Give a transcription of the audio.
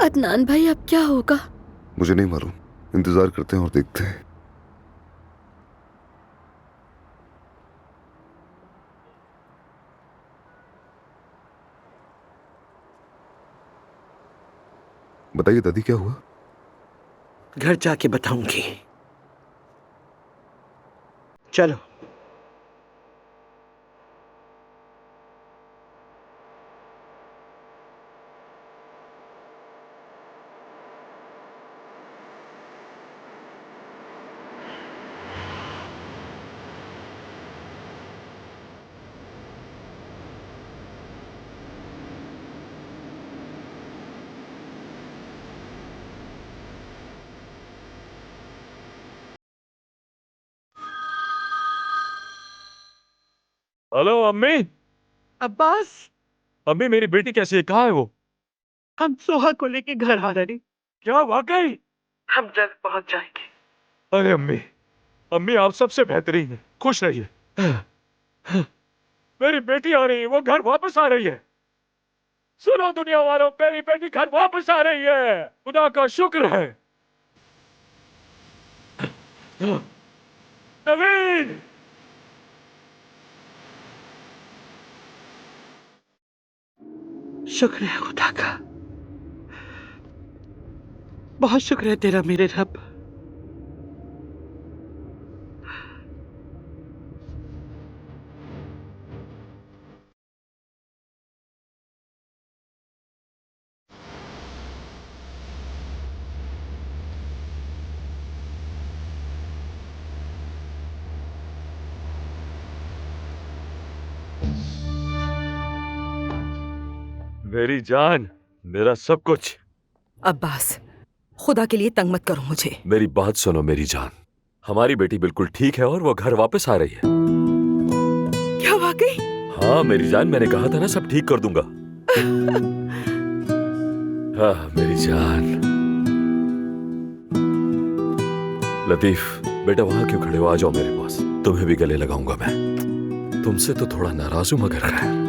अदनान भाई, अब क्या होगा? मुझे नहीं मालूम। इंतजार करते हैं और देखते हैं। बताइए दादी, क्या हुआ? घर जाके बताऊंगी। चलो। हेलो अम्मी। अब्बास, अम्मी, मेरी बेटी कैसी है? कहाँ है वो? हम सोहा को लेके घर आ रहे हैं। क्या वाकई? हम जल्द पहुंच जाएंगे। अरे अम्मी, अम्मी आप सबसे बेहतरीन है, खुश रहिए। मेरी बेटी आ रही है, वो घर वापस आ रही है। सुनो दुनिया वालों, मेरी बेटी घर वापस आ रही है, खुदा का शुक्र है। नवीन! शुक्र है खुदा का, बहुत शुक्र है तेरा मेरे रब। मेरी जान, मेरा सब कुछ। अब्बास, खुदा के लिए तंग मत करो मुझे। मेरी बात सुनो मेरी जान, हमारी बेटी बिल्कुल ठीक है और वो घर वापस आ रही है। क्या वाकई? हाँ मेरी जान, मैंने कहा था ना सब ठीक कर दूंगा। हाँ मेरी जान। लतीफ बेटा, वहां क्यों खड़े हो? आ जाओ मेरे पास, तुम्हें भी गले लगाऊंगा मैं। तुमसे तो थोड़ा नाराज हूं मगर खैर।